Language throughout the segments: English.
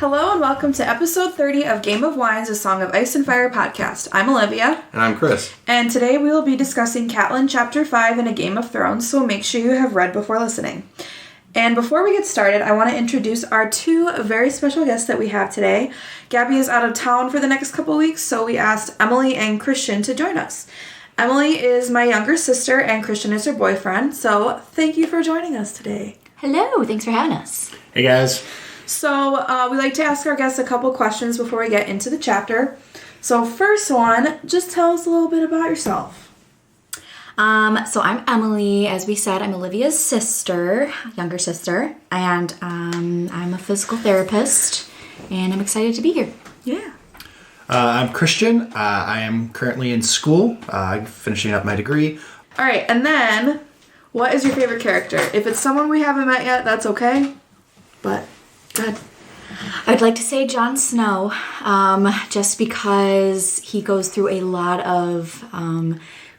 Hello and welcome to episode 30 of Game of Wines, a Song of Ice and Fire podcast. I'm Olivia. And I'm Chris. And today we will be discussing Catelyn Chapter 5 in A Game of Thrones, so make sure you have read before listening. And before we get started, I want to introduce our two very special guests that we have today. Gabby is out of town for the next couple weeks, so we asked Emily and Christian to join us. Emily is my younger sister and Christian is her boyfriend, so thank you for joining us today. Hello, thanks for having us. Hey guys. So we like to ask our guests a couple questions before we get into the chapter. So first one, just tell us a little bit about yourself. So I'm Emily. As we said, I'm Olivia's sister, younger sister, and I'm a physical therapist, and I'm excited to be here. Yeah. I'm Christian. I am currently in school. I'm finishing up my degree. All right, and then, what is your favorite character? If it's someone we haven't met yet, that's okay, but go ahead. I'd like to say Jon Snow, just because he goes through a lot of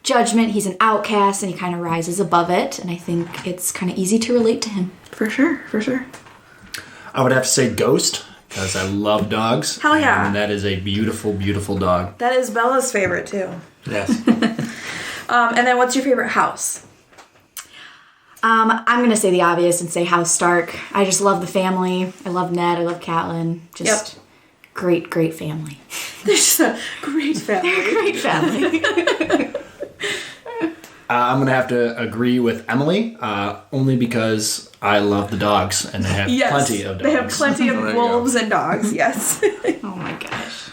judgment. He's an outcast, and he kind of rises above it, and I think it's kind of easy to relate to him. For sure, for sure. I would have to say Ghost, because I love dogs. Hell yeah. And that is a beautiful, beautiful dog. That is Bella's favorite, too. Yes. And then what's your favorite house? I'm going to say the obvious and say House Stark. I just love the family. I love Ned. I love Catelyn. Just great, great family. They're just a great family. They're a great family. I'm going to have to agree with Emily, only because I love the dogs, and they have plenty of dogs. They have plenty of wolves and dogs, yes. Oh my gosh.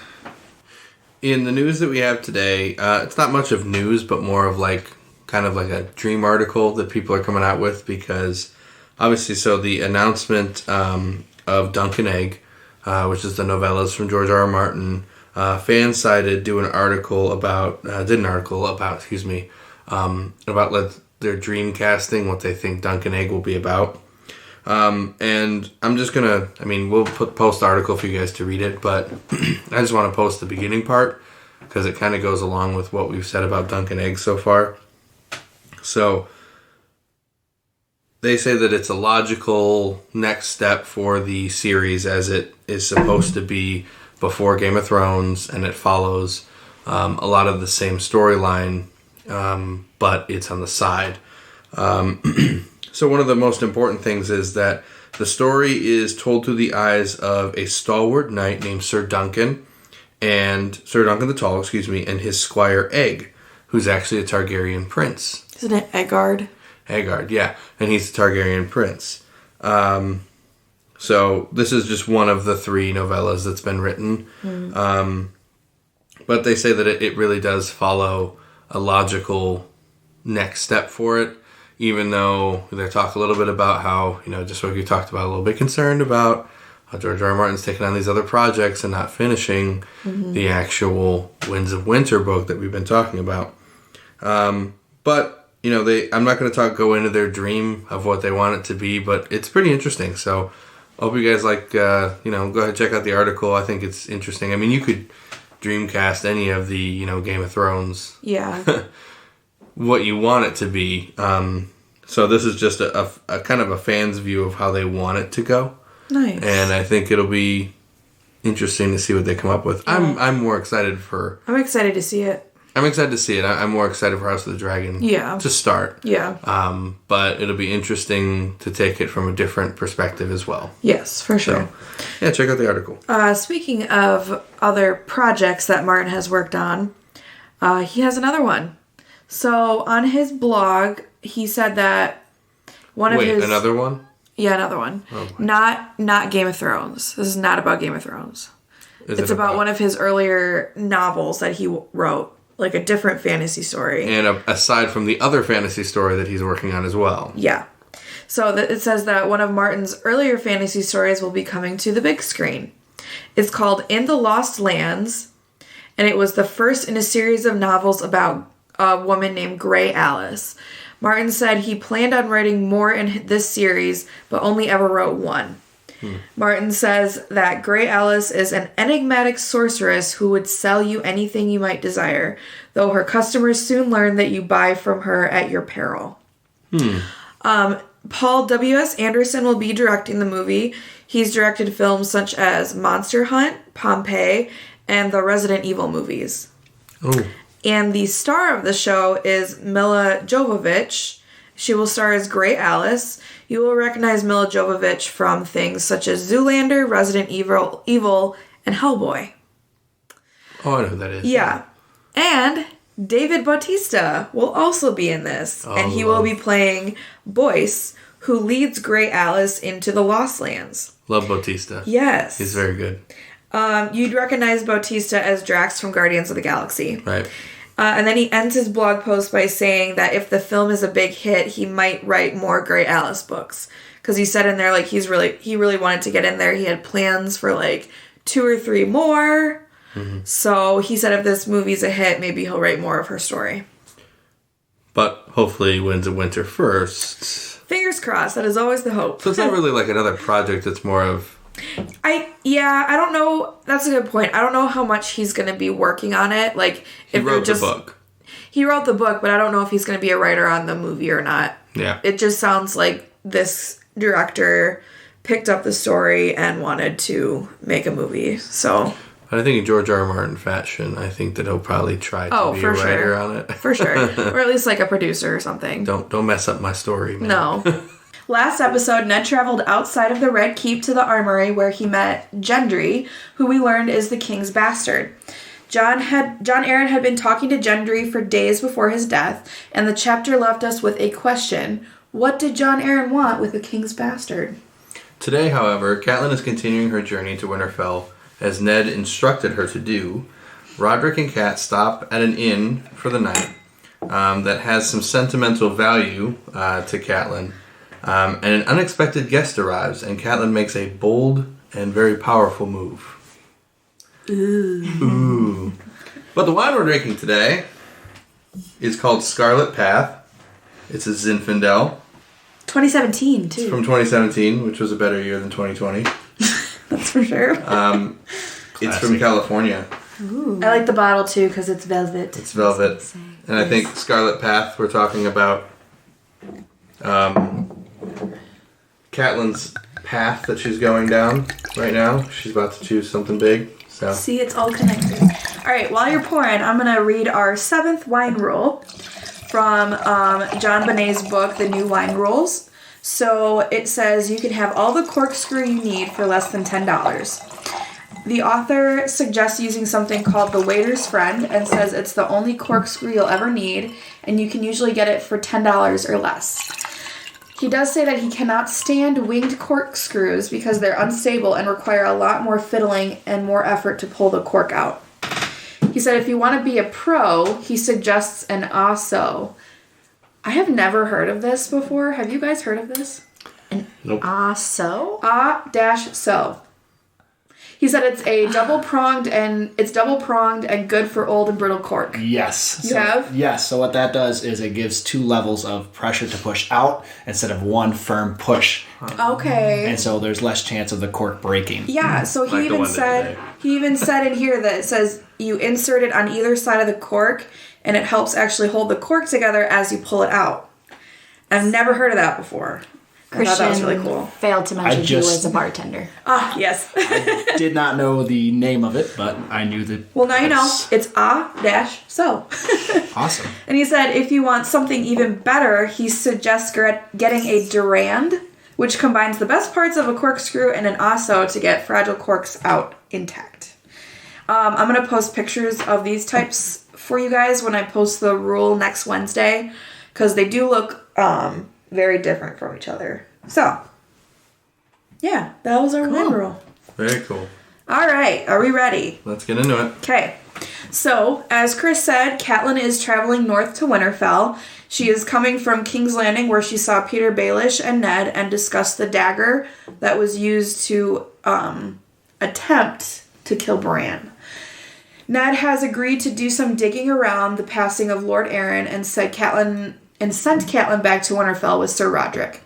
In the news that we have today, it's not much of news, but more of kind of like a dream article that people are coming out with, because obviously, so the announcement of Dunk and Egg, which is the novellas from George R. R. Martin, Fansided did an article about their dream casting, what they think Dunk and Egg will be about. And I'm just we'll post the article for you guys to read it, but I just want to post the beginning part because it kind of goes along with what we've said about Dunk and Egg so far. So they say that it's a logical next step for the series, as it is supposed to be before Game of Thrones, and it follows a lot of the same storyline, but it's on the side. So one of the most important things is that the story is told through the eyes of a stalwart knight named Ser Duncan the Tall, and his squire Egg, who's actually a Targaryen prince. Isn't it Eggard? Eggard, yeah. And he's the Targaryen prince. So this is just one of the 3 novellas that's been written. But they say that it really does follow a logical next step for it, even though they talk a little bit about how, just like you talked about, a little bit concerned about how George R. R. Martin's taking on these other projects and not finishing the actual Winds of Winter book that we've been talking about. But I'm not going to go into their dream of what they want it to be, but it's pretty interesting. So I hope you guys go ahead and check out the article. I think it's interesting. I mean, you could dreamcast any of the, Game of Thrones. Yeah. What you want it to be. So this is just a kind of a fan's view of how they want it to go. Nice. And I think it'll be interesting to see what they come up with. Yeah. I'm more excited for... I'm excited to see it. I'm excited to see it. I'm more excited for House of the Dragon to start. Yeah. But it'll be interesting to take it from a different perspective as well. Yes, for sure. So, yeah, check out the article. Speaking of other projects that Martin has worked on, he has another one. So on his blog, he said that another one? Yeah, another one. Oh, not Game of Thrones. This is not about Game of Thrones. It's about one of his earlier novels that he wrote. Like a different fantasy story. And aside from the other fantasy story that he's working on as well. Yeah. So it says that one of Martin's earlier fantasy stories will be coming to the big screen. It's called In the Lost Lands, and it was the first in a series of novels about a woman named Grey Alice. Martin said he planned on writing more in this series, but only ever wrote one. Martin says that Grey Alice is an enigmatic sorceress who would sell you anything you might desire, though her customers soon learn that you buy from her at your peril. Paul W.S. Anderson will be directing the movie. He's directed films such as Monster Hunt, Pompeii, and the Resident Evil movies. Oh. And the star of the show is Milla Jovovich. She will star as Grey Alice. You will recognize Milla Jovovich from things such as Zoolander, Resident Evil, and Hellboy. Oh, I know who that is. Yeah. And David Bautista will also be in this. Oh, and he will be playing Boyce, who leads Grey Alice into the Lost Lands. Love Bautista. Yes. He's very good. You'd recognize Bautista as Drax from Guardians of the Galaxy. Right. And then he ends his blog post by saying that if the film is a big hit, he might write more Grey Alice books. Because he said in there, like, he really wanted to get in there. He had plans for, like, 2 or 3 more. Mm-hmm. So he said if this movie's a hit, maybe he'll write more of her story. But hopefully wins a winter first. Fingers crossed. That is always the hope. So it's not really like another project. It's more of... I don't know. That's a good point. I don't know how much he's going to be working on it. Like, he wrote the book. He wrote the book, but I don't know if he's going to be a writer on the movie or not. Yeah. It just sounds like this director picked up the story and wanted to make a movie. So... I think in George R. R. Martin fashion, I think that he'll probably try to be a writer on it. For sure. Or at least like a producer or something. Don't mess up my story, man. No. Last episode, Ned traveled outside of the Red Keep to the Armory where he met Gendry, who we learned is the king's bastard. John Arryn had been talking to Gendry for days before his death, and the chapter left us with a question. What did John Arryn want with the king's bastard? Today, however, Catelyn is continuing her journey to Winterfell, as Ned instructed her to do. Roderick and Cat stop at an inn for the night that has some sentimental value to Catelyn. And an unexpected guest arrives, and Catelyn makes a bold and very powerful move. Ooh. But the wine we're drinking today is called Scarlet Path. It's a Zinfandel. 2017, too. It's from 2017, which was a better year than 2020. That's for sure. It's from California. Ooh. I like the bottle, too, because it's velvet. It's velvet. And I think Scarlet Path, we're talking about Catelyn's path that she's going down right now. She's about to choose something big. So see, it's all connected. All right, while you're pouring, I'm going to read our 7th wine rule from John Bonet's book, The New Wine Rules. So it says you can have all the corkscrew you need for less than $10. The author suggests using something called the waiter's friend and says it's the only corkscrew you'll ever need, and you can usually get it for $10 or less. He does say that he cannot stand winged corkscrews because they're unstable and require a lot more fiddling and more effort to pull the cork out. He said if you want to be a pro, he suggests an ASO. I have never heard of this before. Have you guys heard of this? Nope. ASO? A-so. He said it's double pronged and good for old and brittle cork. Yes. You have? Yes. So what that does is it gives 2 levels of pressure to push out instead of one firm push. Okay. And so there's less chance of the cork breaking. Yeah. So he even said in here that it says you insert it on either side of the cork and it helps actually hold the cork together as you pull it out. I've never heard of that before. Christian I thought that was really cool. Failed to mention he was a bartender. Ah, yes. I did not know the name of it, but I knew that. Well, now you know. It's A-so. Awesome. And he said if you want something even better, he suggests getting a Durand, which combines the best parts of a corkscrew and an ASO to get fragile corks out intact. I'm going to post pictures of these types for you guys when I post the rule next Wednesday, because they do look very different from each other. So, yeah, that was our wine rule. Very cool. All right, are we ready? Let's get into it. Okay. So, as Chris said, Catelyn is traveling north to Winterfell. She is coming from King's Landing, where she saw Peter Baelish and Ned and discussed the dagger that was used to attempt to kill Bran. Ned has agreed to do some digging around the passing of Lord Arryn and sent Catelyn back to Winterfell with Ser Rodrick.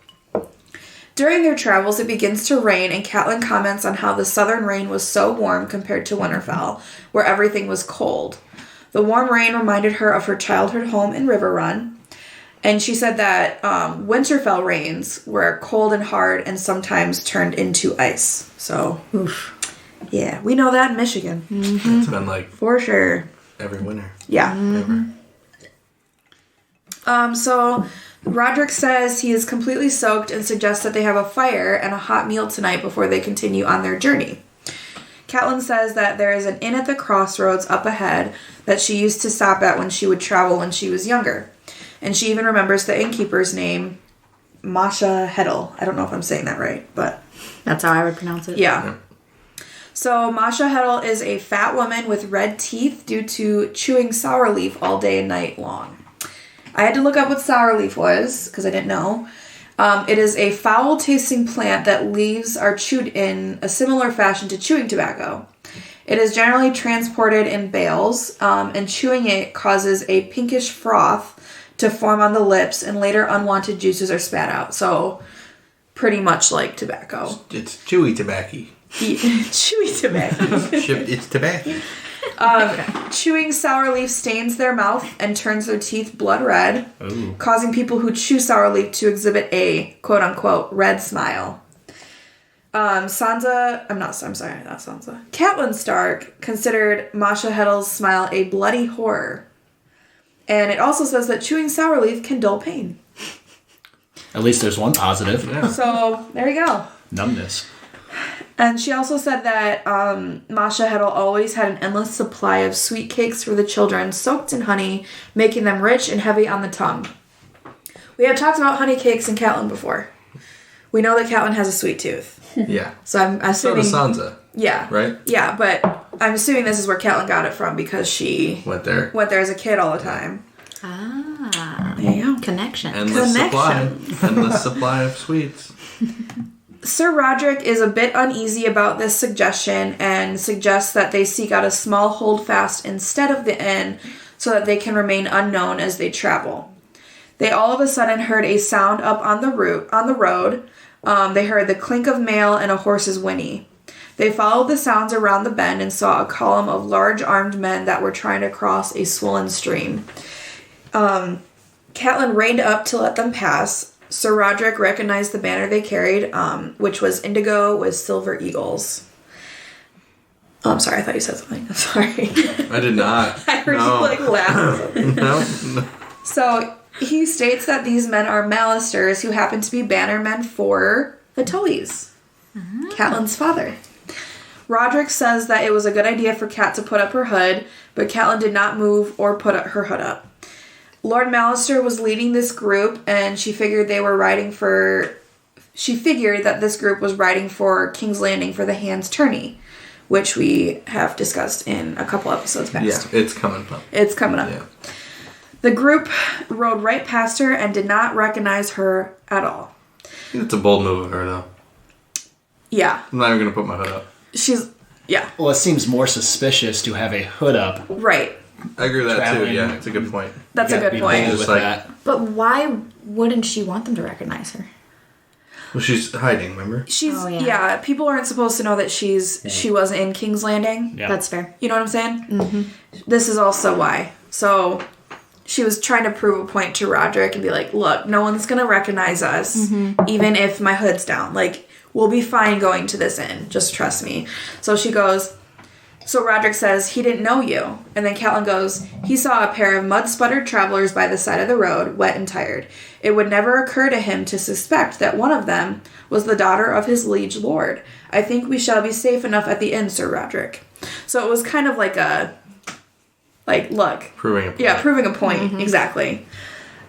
During their travels, it begins to rain, and Catelyn comments on how the southern rain was so warm compared to Winterfell, where everything was cold. The warm rain reminded her of her childhood home in Riverrun. And she said that Winterfell rains were cold and hard and sometimes turned into ice. So, yeah, we know that in Michigan. It's been like for sure every winter. Yeah. So Roderick says he is completely soaked and suggests that they have a fire and a hot meal tonight before they continue on their journey. Catelyn says that there is an inn at the Crossroads up ahead that she used to stop at when she would travel when she was younger. And she even remembers the innkeeper's name, Masha Heddle. I don't know if I'm saying that right, but... That's how I would pronounce it. Yeah. So Masha Heddle is a fat woman with red teeth due to chewing sour leaf all day and night long. I had to look up what sour leaf was, because I didn't know. It is a foul-tasting plant that leaves are chewed in a similar fashion to chewing tobacco. It is generally transported in bales, and chewing it causes a pinkish froth to form on the lips, and later unwanted juices are spat out. So, pretty much like tobacco. It's chewy tobacco. Chewy tobacco. It's tobacco. Chewing sour leaf stains their mouth and turns their teeth blood red, causing people who chew sour leaf to exhibit a quote-unquote red smile. Not Sansa. Catelyn Stark considered Masha Heddle's smile a bloody horror. And it also says that chewing sour leaf can dull pain. At least there's one positive. Yeah. So, there you go. Numbness. And she also said that Masha Heddle always had an endless supply of sweet cakes for the children, soaked in honey, making them rich and heavy on the tongue. We have talked about honey cakes in Catelyn before. We know that Catelyn has a sweet tooth. Yeah. So I'm assuming... So does Sansa. Yeah. Right? Yeah, but I'm assuming this is where Catelyn got it from because she... Went there as a kid all the time. Ah. There you go. Connection. Endless supply of sweets. Ser Rodrick is a bit uneasy about this suggestion and suggests that they seek out a small holdfast instead of the inn so that they can remain unknown as they travel. They all of a sudden heard a sound up on the road. They heard the clink of mail and a horse's whinny. They followed the sounds around the bend and saw a column of large armed men that were trying to cross a swollen stream. Catelyn reined up to let them pass. Ser Rodrick recognized the banner they carried, which was indigo with silver eagles. Oh, I'm sorry. I thought you said something. I'm sorry. I did not. I heard you laugh. No. So he states that these men are Malisters who happen to be bannermen for the Tullys, Catelyn's father. Roderick says that it was a good idea for Cat to put up her hood, but Catelyn did not move or put her hood up. Lord Mallister was leading this group, and she figured that this group was riding for King's Landing for the Hand's Tourney, which we have discussed in a couple episodes past. Yeah, it's coming up. It's coming up. Yeah. The group rode right past her and did not recognize her at all. It's a bold move of her, though. Yeah. I'm not even going to put my hood up. Yeah. Well, it seems more suspicious to have a hood up. Right. I agree with that, too. Yeah, it's a good point. That's a good point. With that. But why wouldn't she want them to recognize her? Well, she's hiding, remember? Yeah, people aren't supposed to know that she was in King's Landing. Yeah. That's fair. You know what I'm saying? Mm-hmm. This is also why. So she was trying to prove a point to Roderick and be like, look, no one's going to recognize us, even if my hood's down. Like, we'll be fine going to this inn. Just trust me. So she goes... So Roderick says, he didn't know you. And then Catelyn goes, he saw a pair of mud-sputtered travelers by the side of the road, wet and tired. It would never occur to him to suspect that one of them was the daughter of his liege lord. I think we shall be safe enough at the inn, Ser Rodrick. So it was kind of like look. Proving a point. Yeah, proving a point, exactly.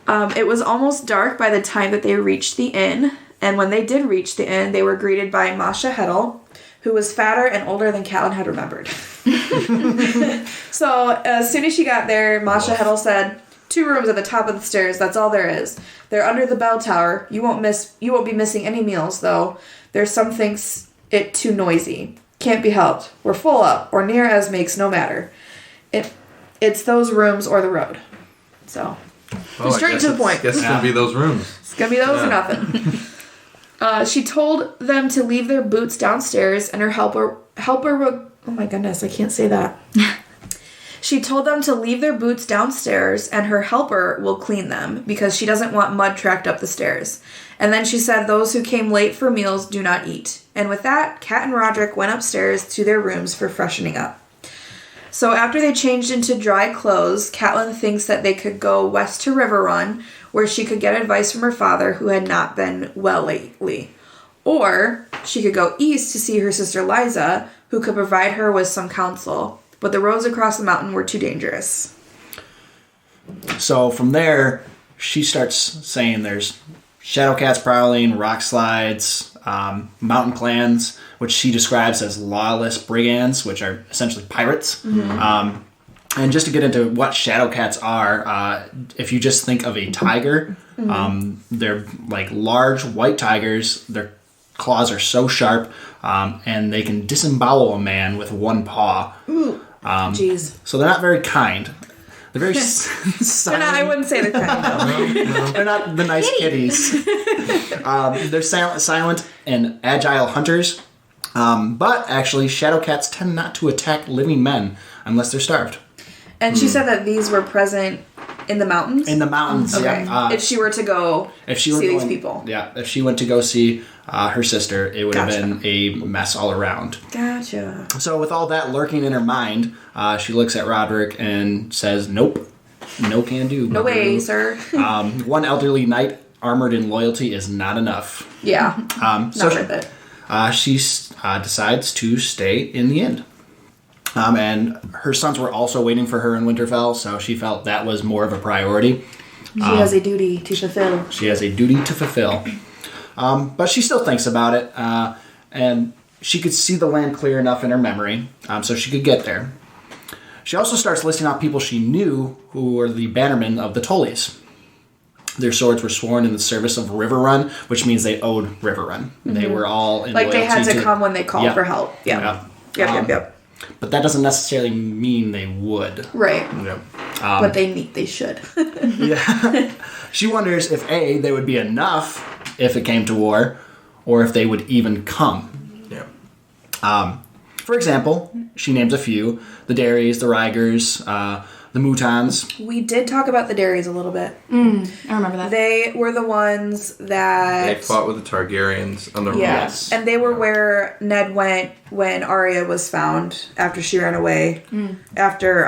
It was almost dark by the time that they reached the inn. And when they did reach the inn, they were greeted by Masha Heddle, who was fatter and older than Catelyn had remembered. So, as soon as she got there, Masha Heddle said, 2 rooms at the top of the stairs, that's all there is. They're under the bell tower. You won't be missing any meals, though. There's some thinks it too noisy. Can't be helped. We're full up, or near as makes no matter. It's those rooms or the road. So, straight to the point. Guess it's going to be those rooms. It's going to be those or nothing. She told them to leave their boots downstairs, and her helper oh my goodness, I can't say that. She told them to leave their boots downstairs and her helper will clean them because she doesn't want mud tracked up the stairs. And then she said those who came late for meals do not eat. And with that, Cat and Roderick went upstairs to their rooms for freshening up. So after they changed into dry clothes, Catelyn thinks that they could go west to River Run, where she could get advice from her father, who had not been well lately. Or she could go east to see her sister Liza, who could provide her with some counsel. But the roads across the mountain were too dangerous. So from there, she starts saying there's shadow cats prowling, rock slides, mountain clans, which she describes as lawless brigands, which are essentially pirates. Mm-hmm. And just to get into what shadow cats are, if you just think of a tiger, they're like large white tigers. Their claws are so sharp, and they can disembowel a man with one paw. Jeez. So they're not very kind. They're very silent. I wouldn't say they're kind. No. They're not the nice kitties. They're silent and agile hunters. But actually, shadow cats tend not to attack living men unless they're starved. And she said that these were present in the mountains? In the mountains, okay. Yeah. If she were to go see these people. Yeah, if she went to go see her sister, it would have been a mess all around. Gotcha. So with all that lurking in her mind, she looks at Roderick and says, nope, no can do. No way, sir. One elderly knight armored in loyalty is not enough. Yeah, not worth it. She decides to stay in the inn. And her sons were also waiting for her in Winterfell, so she felt that was more of a priority. She has a duty to fulfill. She has a duty to fulfill. But she still thinks about it, and she could see the land clear enough in her memory, so she could get there. She also starts listing out people she knew who were the bannermen of the Tullys. Their swords were sworn in the service of River Run, which means they owed River Run. Mm-hmm. They were all in like they had to come when they called Yep. for help. Yeah. Yep. But that doesn't necessarily mean they would. Right. Yep. But they should. Yeah. She wonders if A, they would be enough if it came to war, or if they would even come. Yeah. For example, she names a few: the Darys, the Rygers, the Moutons. We did talk about the Darys a little bit. I remember that. They were the ones that... They fought with the Targaryens on the Yes. And they were where Ned went when Arya was found after she ran away. After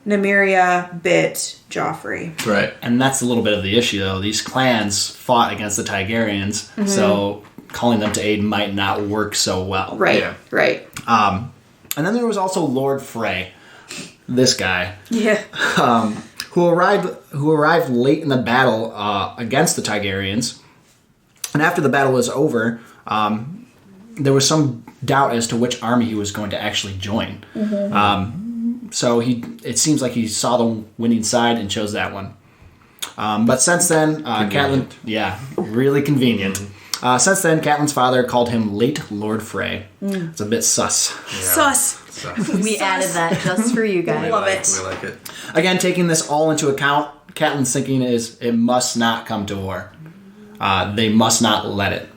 Nymeria bit Joffrey. Right. And that's a little bit of the issue, though. These clans fought against the Targaryens, so calling them to aid might not work so well. Right. Yeah. Right. And then there was also Lord Frey, this guy, Yeah. who arrived late in the battle against the Targaryens. And after the battle was over, there was some doubt as to which army he was going to actually join. So it seems like he saw the winning side and chose that one. But since then, Catelyn... Yeah, really convenient. Since then, Catelyn's father called him Late Lord Frey. It's a bit sus. Yeah. Sus. We added that just for you guys. Love it. We like it. Again, taking this all into account, Catelyn's thinking is it must not come to war. They must not let it.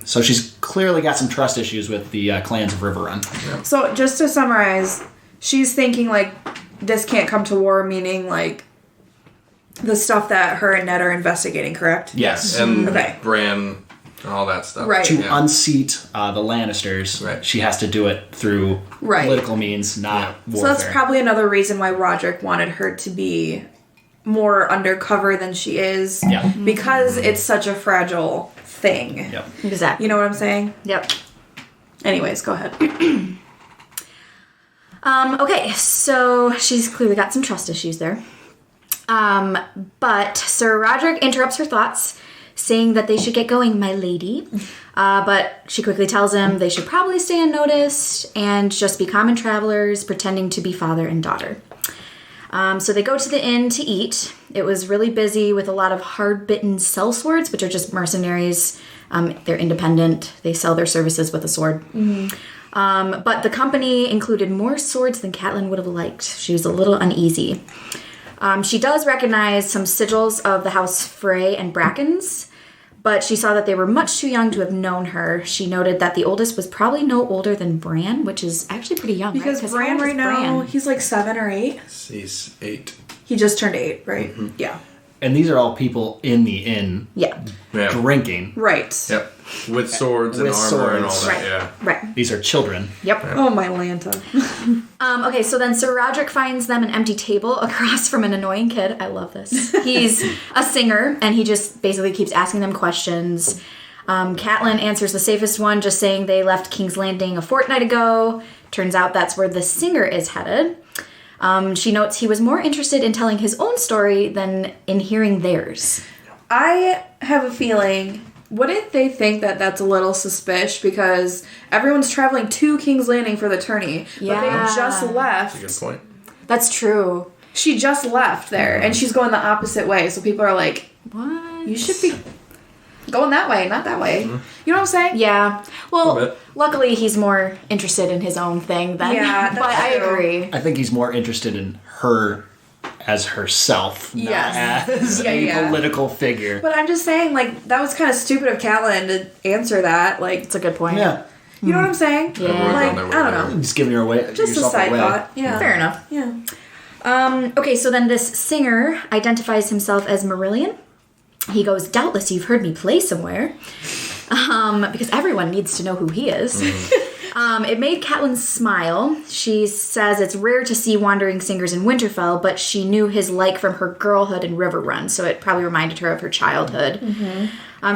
So she's clearly got some trust issues with the clans of River Run. Yeah. So just to summarize, she's thinking like this can't come to war, meaning like the stuff that her and Ned are investigating, correct? Yes. And Okay. Bran and all that stuff. Right. To Yeah. unseat the Lannisters, Right. she has to do it through political means, not So warfare. that's probably another reason why Roderick wanted her to be more undercover than she is. Yeah. Because it's such a fragile thing. Yep. Exactly. You know what I'm saying? Yep. Anyways, go ahead. Okay, so she's clearly got some trust issues there. But Ser Rodrick interrupts her thoughts, saying that they should get going, my lady. But she quickly tells him they should probably stay unnoticed and just be common travelers pretending to be father and daughter. So they go to the inn to eat. It was really busy with a lot of hard-bitten sellswords, which are just mercenaries. They're independent. They sell their services with a sword. But the company included more swords than Catelyn would have liked. She was a little uneasy. She does recognize some sigils of the House Frey and Brackens, but she saw that they were much too young to have known her. She noted that the oldest was probably no older than Bran, which is actually pretty young, Because right? Bran right now, he's like 7 or 8. He's 8. He just turned 8, right? Mm-hmm. Yeah. And these are all people in the inn Yeah. drinking. Right. Yep. With swords and With armor and all swords. that, yeah. Right. These are children. Yep. Oh, my Lanta. Okay, so then Ser Rodrick finds them an empty table across from an annoying kid. I love this. He's a singer, and he just basically keeps asking them questions. Catelyn answers the safest one, just saying they left King's Landing a fortnight ago. Turns out that's where the singer is headed. She notes he was more interested in telling his own story than in hearing theirs. I have a feeling, wouldn't they think that that's a little suspicious because everyone's traveling to King's Landing for the tourney, but Yeah. they just left. That's a good point. That's true. She just left there, and she's going the opposite way, so people are like, What? you should be going that way, not that way. You know what I'm saying? Yeah. Well, A bit. luckily he's more interested in his own thing than. Yeah, but that's I true. agree. I think he's more interested in her as herself, Yes. not as Yeah, a yeah. political figure. But I'm just saying, like, that was kind of stupid of Catelyn to answer that. Like, It's a good point. Yeah. you know what I'm saying? Yeah. Everyone's Like, on their way I don't there. know. Just giving her away. Just a yourself side away. thought. Yeah. Fair enough. Yeah. Okay, so then this singer identifies himself as Marillion. He goes, doubtless you've heard me play somewhere. Because everyone needs to know who he is. It made Catelyn smile. She says it's rare to see wandering singers in Winterfell, but she knew his like from her girlhood in Riverrun, so it probably reminded her of her childhood.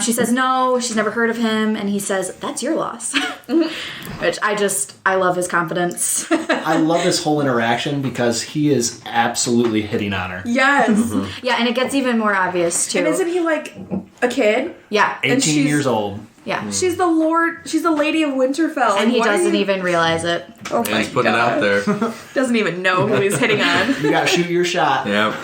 She says no, she's never heard of him, and he says, that's your loss. Which I love his confidence. I love this whole interaction because he is absolutely hitting on her. Yes. Yeah, and it gets even more obvious, too. And isn't he like a kid? Yeah. 18 she's- years old. Yeah. She's the Lady of Winterfell. And he What are doesn't you- even realize it. Oh Yeah, my he's putting it out God. there. Doesn't even know who he's hitting on. You gotta shoot your shot. Yep.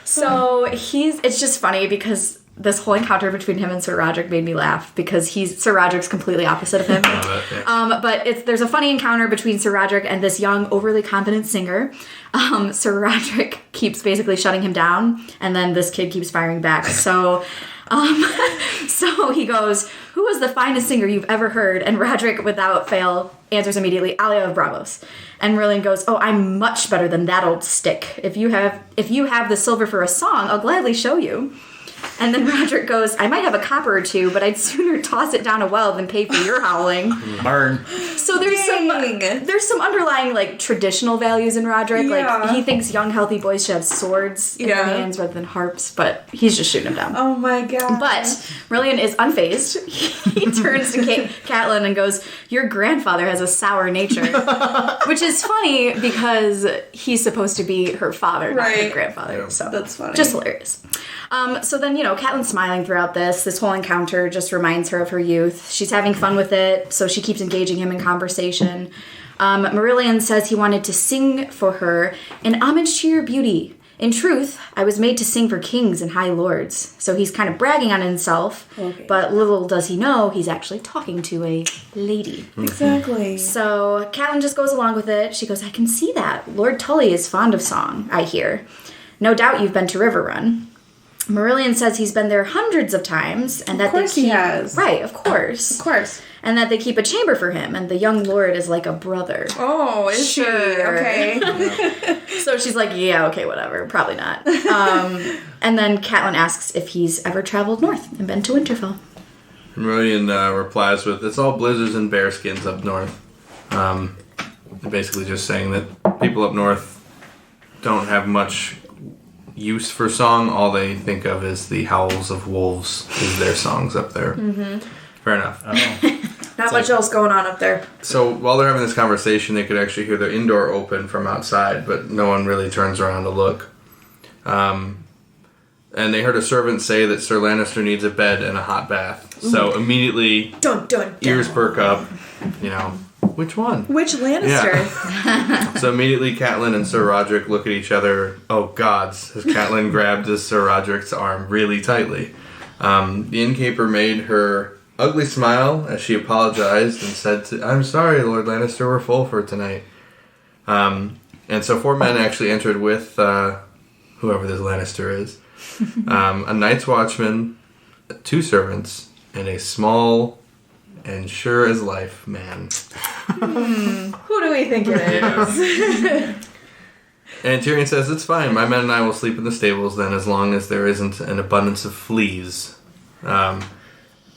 So it's just funny because this whole encounter between him and Ser Rodrick made me laugh because Ser Rodrick's completely opposite of him. Love it, yeah. But there's a funny encounter between Ser Rodrick and this young, overly confident singer. Ser Rodrick keeps basically shutting him down, and then this kid keeps firing back. So he goes, who was the finest singer you've ever heard? And Roderick, without fail, answers immediately, Alia of Bravos. And Marillion goes, oh, I'm much better than that old stick. If you have the silver for a song, I'll gladly show you. And then Roderick goes, I might have a copper or two, but I'd sooner toss it down a well than pay for your howling. Burn. So there's some underlying like traditional values in Roderick. Yeah. Like he thinks young healthy boys should have swords in their Yeah. hands rather than harps, but he's just shooting them down. Oh my God. But Marillion is unfazed. He turns to Catelyn and goes, your grandfather has a sour nature. Which is funny because he's supposed to be her father, not her Right. grandfather. Yeah. So That's funny. Just hilarious. So then, Catelyn's smiling throughout this. This whole encounter just reminds her of her youth. She's having fun with it, so she keeps engaging him in conversation. Marillion says he wanted to sing for her in homage to your beauty. In truth, I was made to sing for kings and high lords. So he's kind of bragging on himself, Okay. but little does he know he's actually talking to a lady. Exactly. So Catelyn just goes along with it. She goes, I can see that. Lord Tully is fond of song, I hear. No doubt you've been to Riverrun. Marillion says he's been there hundreds of times, and that Of course they he keep, has. Right, of course. Of course. And that they keep a chamber for him, and the young lord is like a brother. Oh, is she? Sure. Okay. So she's like, yeah, okay, whatever, probably not. And then Catelyn asks if he's ever traveled north and been to Winterfell. Marillion replies with, it's all blizzards and bearskins up north. Basically just saying that people up north don't have much use for song. All they think of is the howls of wolves is their songs up there. Mm-hmm. Fair enough. Not much else going on up there. So while they're having this conversation, they could actually hear their indoor open from outside, but no one really turns around to look. And they heard a servant say that Ser Lannister needs a bed and a hot bath. So immediately, Dun, dun, dun. ears perk up. Which one? Which Lannister? So immediately, Catelyn and Ser Rodrick look at each other. Oh gods! As Catelyn grabbed Ser Rodrick's arm really tightly. The innkeeper made her ugly smile as she apologized and said, I'm sorry, Lord Lannister, we're full for tonight. And so 4 men actually entered with whoever this Lannister is. A Night's Watchman, 2 servants, and a small and sure as life man. Who do we think it is? And Tyrion says, it's fine. My men and I will sleep in the stables then, as long as there isn't an abundance of fleas. Then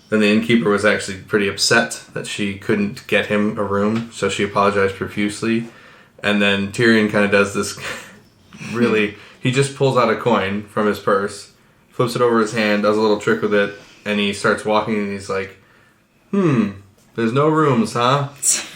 the innkeeper was actually pretty upset that she couldn't get him a room, so she apologized profusely. And then Tyrion kind of does this really... He just pulls out a coin from his purse, flips it over his hand, does a little trick with it, and he starts walking, and he's like, there's no rooms, huh?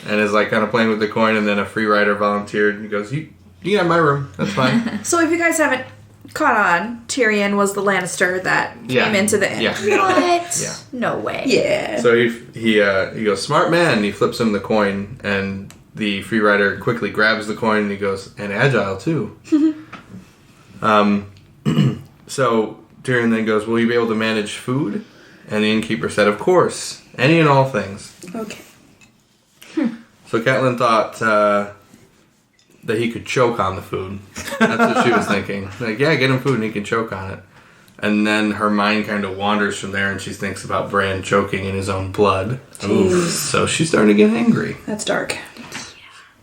And is like kind of playing with the coin, and then a free rider volunteered, and he goes, you can have my room, that's fine. So if you guys haven't caught on, Tyrion was the Lannister that came into the inn. Yeah. What? Yeah. No way. Yeah. So he goes, smart man, and he flips him the coin, and the free rider quickly grabs the coin, and he goes, and agile too. So Tyrion then goes, will you be able to manage food? And the innkeeper said, of course, any and all things. Okay. So Catelyn thought that he could choke on the food. That's what she was thinking. Like, yeah, get him food and he can choke on it. And then her mind kind of wanders from there and she thinks about Bran choking in his own blood. Oof. So she's starting to get angry. That's dark.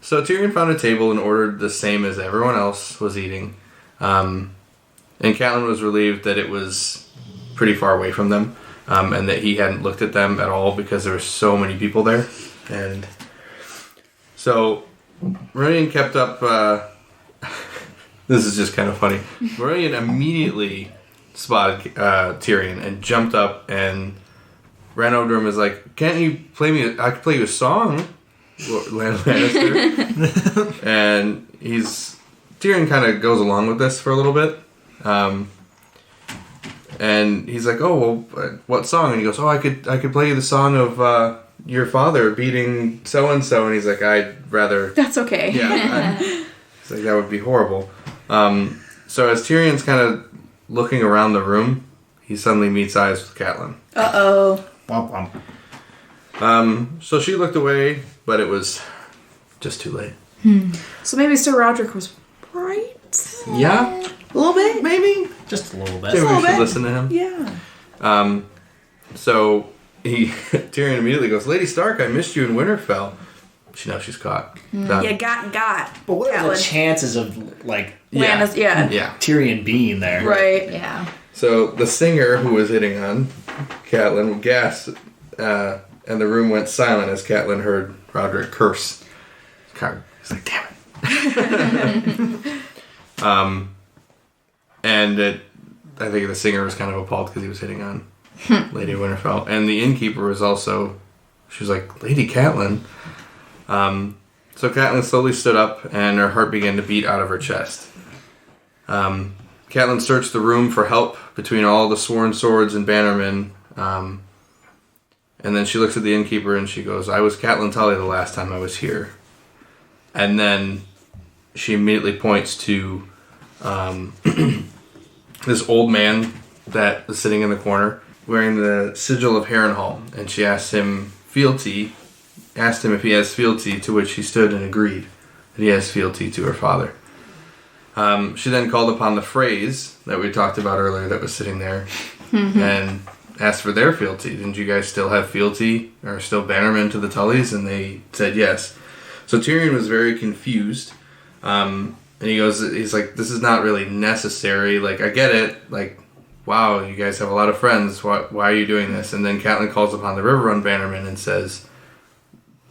So Tyrion found a table and ordered the same as everyone else was eating. And Catelyn was relieved that it was pretty far away from them. And that he hadn't looked at them at all because there were so many people there. And so Marillion kept up... this is just kind of funny. Marillion immediately spotted Tyrion and jumped up and ran over to him and was like, can't you play me... I can play you a song, Lannister. And Tyrion kind of goes along with this for a little bit. And he's like, oh, well, what song? And he goes, oh, I could play you the song of your father beating so-and-so. And he's like, I'd rather... That's okay. Yeah. He's like, that would be horrible. So as Tyrion's kind of looking around the room, he suddenly meets eyes with Catelyn. Uh-oh. Womp womp. So she looked away, but it was just too late. So maybe Ser Rodrick was right? Yeah. A little bit? Maybe. Just a little bit. Maybe we little should bit. listen to him. Yeah. So Tyrion immediately goes, Lady Stark, I missed you in Winterfell. She knows she's caught. Done. Yeah, got. But what are the Catelyn. chances of, like, Lannister, yeah. Yeah. Tyrion being there? Right. Yeah. So the singer who was hitting on Catelyn gasped, and the room went silent as Catelyn heard Roderick curse. He's like, damn it. And I think the singer was kind of appalled because he was hitting on Lady Winterfell. And the innkeeper was also, she was like, Lady Catelyn. So Catelyn slowly stood up and her heart began to beat out of her chest. Catelyn searched the room for help between all the sworn swords and bannermen. And then she looks at the innkeeper and she goes, I was Catelyn Tully the last time I was here. And then she immediately points to this old man that was sitting in the corner wearing the sigil of Harrenhal. And she asked him if he has fealty, to which he stood and agreed that he has fealty to her father. She then called upon the Freys that we talked about earlier that was sitting there and asked for their fealty. Didn't you guys still have fealty or still bannermen to the Tullys? And they said yes. So Tyrion was very confused. And he's like, this is not really necessary. Like, I get it. Like, wow, you guys have a lot of friends. Why are you doing this? And then Catelyn calls upon the Riverrun bannerman and says,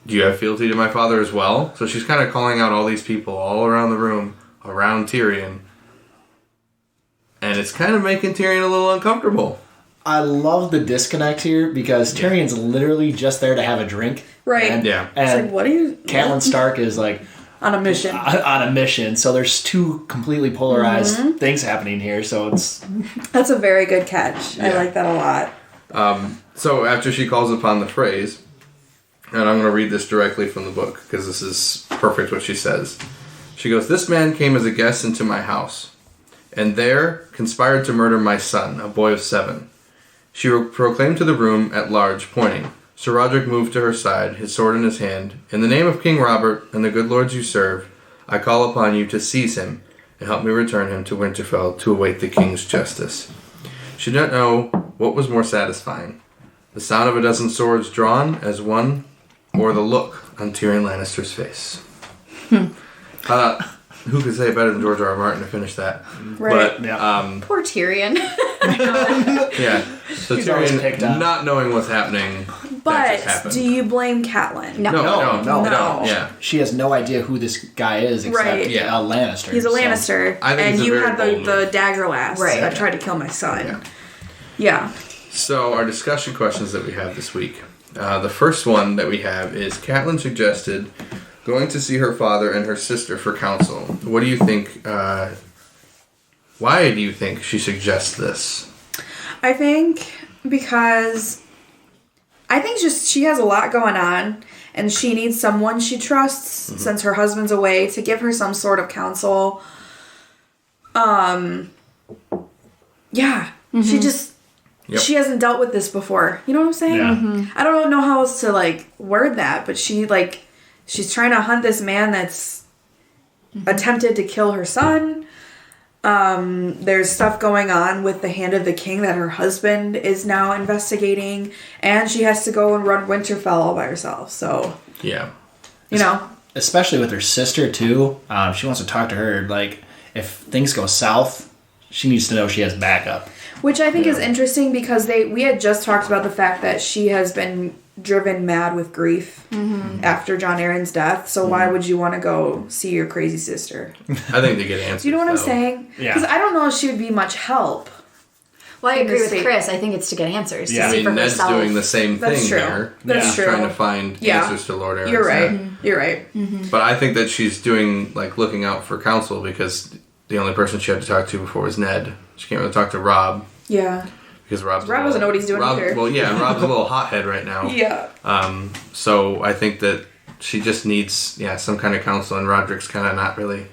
do you have fealty to my father as well? So she's kind of calling out all these people all around the room, around Tyrion. And it's kind of making Tyrion a little uncomfortable. I love the disconnect here because Tyrion's literally just there to have a drink. Right. And, Yeah. and It's like, what are you... Catelyn Stark is like On a mission. on a mission. So there's two completely polarized things happening here. So it's... That's a very good catch. I Yeah. like that a lot. So after she calls upon the phrase, and I'm going to read this directly from the book because this is perfect what she says. She goes, this man came as a guest into my house and there conspired to murder my son, a boy of 7. She proclaimed to the room at large, pointing. Ser Rodrick moved to her side, his sword in his hand. In the name of King Robert and the good lords you serve, I call upon you to seize him and help me return him to Winterfell to await the king's justice. She did not know What was more satisfying? The sound of a dozen swords drawn as one, or the look on Tyrion Lannister's face? Who could say better than George R. R. Martin to finish that? Right. But, Poor Tyrion. yeah. So He's always picked Tyrion, up. not knowing what's happening, that But just happened. do you blame Catelyn? No. No. No. Yeah. She has no idea who this guy is except Right. Yeah. Lannister. He's a so- Lannister, I think and it's a you very had bold the move. dagger last Right. that tried to kill my son. Yeah. Yeah. So our discussion questions that we have this week. The first one that we have is Catelyn suggested going to see her father and her sister for counsel. What do you think? Why do you think she suggests this? I think because just she has a lot going on and she needs someone she trusts since her husband's away to give her some sort of counsel. Yeah. She just Yep. she hasn't dealt with this before. You know what I'm saying? Yeah. I don't know how else to word that, but she's trying to hunt this man that's attempted to kill her son. There's stuff going on with the Hand of the King that her husband is now investigating, and she has to go and run Winterfell all by herself. So, Yeah. you know, Especially with her sister, too. She wants to talk to her. If things go south, she needs to know she has backup. which I think is interesting because we had just talked about the fact that she has been driven mad with grief after Jon Arryn's death. So why would you want to go see your crazy sister? I think they get answers. Do you know what I'm though. saying? Yeah. Because I don't know if she would be much help. Well, I In agree the with state. Chris. I think it's to get answers. Yeah. To I see mean, for Ned's herself. doing the same That's thing true. there. That's He's true. trying to find Yeah. answers to Lord Arryn's You're right. death. You're right. But I think that she's doing, looking out for counsel because the only person she had to talk to before was Ned. She can't really talk to Rob Yeah. because Rob doesn't know what he's doing either. Well, yeah, Rob's a little hothead right now. Yeah. So I think that she just needs, some kind of counsel, and Roderick's kind of not really.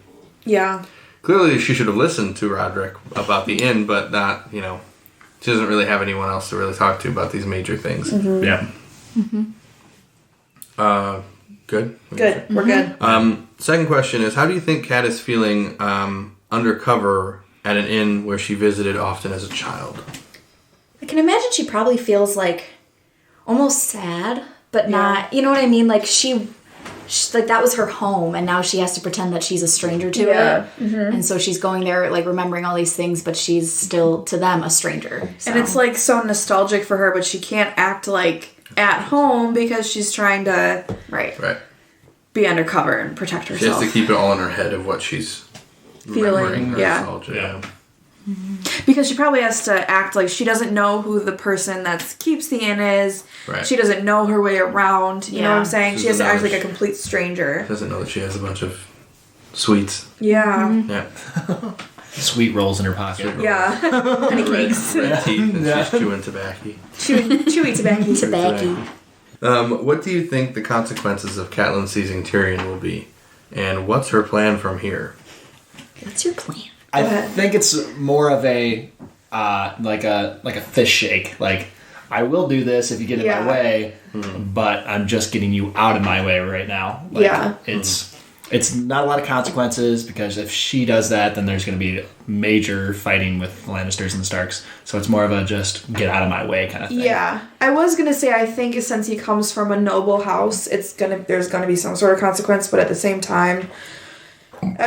Yeah. Clearly, she should have listened to Roderick about the inn, but not, she doesn't really have anyone else to really talk to about these major things. Yeah. Good? Good. We're good. Second question is, how do you think Kat is feeling undercover at an inn where she visited often as a child? I can imagine she probably feels almost sad, but not. You know what I mean? She that was her home, and now she has to pretend that she's a stranger to Yeah. it. And so she's going there, remembering all these things, but she's still to them a stranger. So. And it's so nostalgic for her, but she can't act at home because she's trying to right. Right. be undercover and protect She has herself. to keep it all in her head of what she's remembering or yeah. nostalgia. Yeah. Because she probably has to act like she doesn't know who the person that keeps the inn is. Right. She doesn't know her way around. You know what I'm saying? She She has to doesn't act know like a complete stranger. Doesn't know that she has a bunch of sweets. Yeah. Yeah. Sweet rolls in her pocket. Yeah. Honey cakes. Red teeth and she's chewing tobacco. Chewy tobacco. Tobacco. What do you think the consequences of Catelyn seizing Tyrion will be? And what's her plan from here? What's your plan? I ahead. think it's more of a like a fish shake. I will do this if you get in Yeah. my way, but I'm just getting you out of my way right now. Yeah. It's not a lot of consequences because if she does that, then there's going to be major fighting with the Lannisters and the Starks. So it's more of a just get out of my way kind of thing. Yeah. I was gonna say I think since he comes from a noble house, there's gonna be some sort of consequence, but at the same time,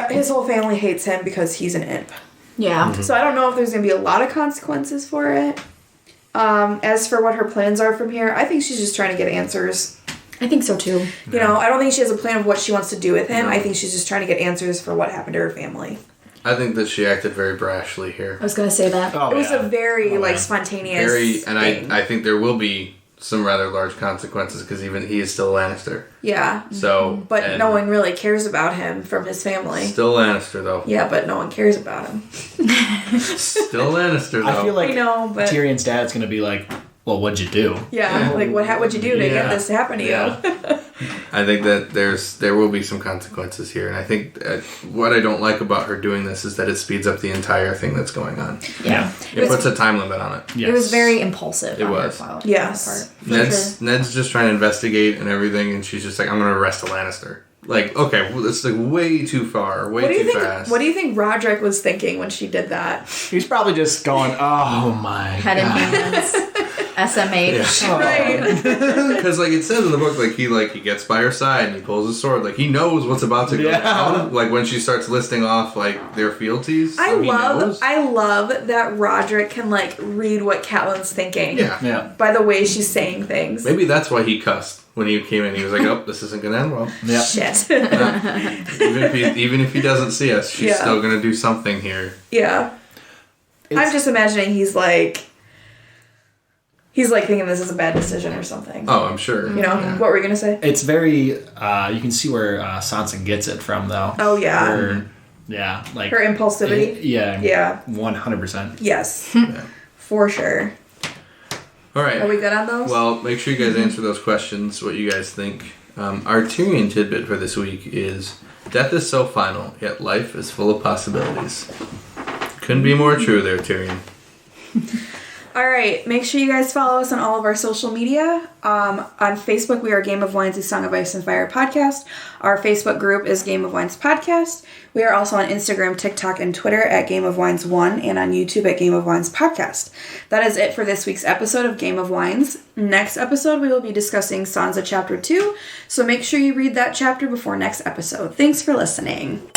his whole family hates him because he's an imp. Yeah. So I don't know if there's gonna be a lot of consequences for it. As for what her plans are from here, I think she's just trying to get answers. I think so too. You know, I don't think she has a plan of what she wants to do with him. I think she's just trying to get answers for what happened to her family. I think that she acted very brashly here. I was going to say that. Oh, It was yeah. a very yeah. spontaneous thing. I think there will be some rather large consequences because even he is still a Lannister. Yeah. So, But and no one really cares about him from his family. Still a Lannister though. Yeah, but no one cares about him. Still a Lannister though. I feel like I know, but Tyrion's dad's going to be like, well, what'd you do? yeah, what'd you do to Yeah. get this to happen to you? Yeah. I think that there will be some consequences here, and I think what I don't like about her doing this is that it speeds up the entire thing that's going on. Yeah. It puts a time limit on it. Yes. It was very impulsive. It on was. Her part. Yes. For sure. Ned's just trying to investigate and everything, and she's just like, I'm going to arrest a Lannister. Like, okay, well, that's like way too far, way too fast. What do you think Roderick was thinking when she did that? He's probably just going, oh my Head in hands. SMH. Yeah. Right. Because like it says in the book, he gets by her side and he pulls his sword. Like he knows what's about to go down. Like when she starts listing off like their fealties. I love that Roderick can like read what Catelyn's thinking. Yeah. By the way she's saying things. Maybe that's why he cussed when he came in. He was like, "Oh, this isn't gonna end well." Yeah. Shit. Even if he doesn't see us, she's still gonna do something here. Yeah. I'm just imagining he's like thinking this is a bad decision or something. Oh, I'm sure. You know, what were you going to say? It's very, you can see where Sansa gets it from, though. Oh, yeah. Like her impulsivity? Yeah. 100%. Yes. For sure. All right. Are we good on those? Well, make sure you guys answer those questions, what you guys think. Our Tyrion tidbit for this week is, death is so final, yet life is full of possibilities. Couldn't be more true there, Tyrion. All right, make sure you guys follow us on all of our social media. On Facebook, we are Game of Wines, a Song of Ice and Fire podcast. Our Facebook group is Game of Wines Podcast. We are also on Instagram, TikTok, and Twitter at Game of Wines 1 and on YouTube at Game of Wines Podcast. That is it for this week's episode of Game of Wines. Next episode, we will be discussing Sansa Chapter 2, so make sure you read that chapter before next episode. Thanks for listening.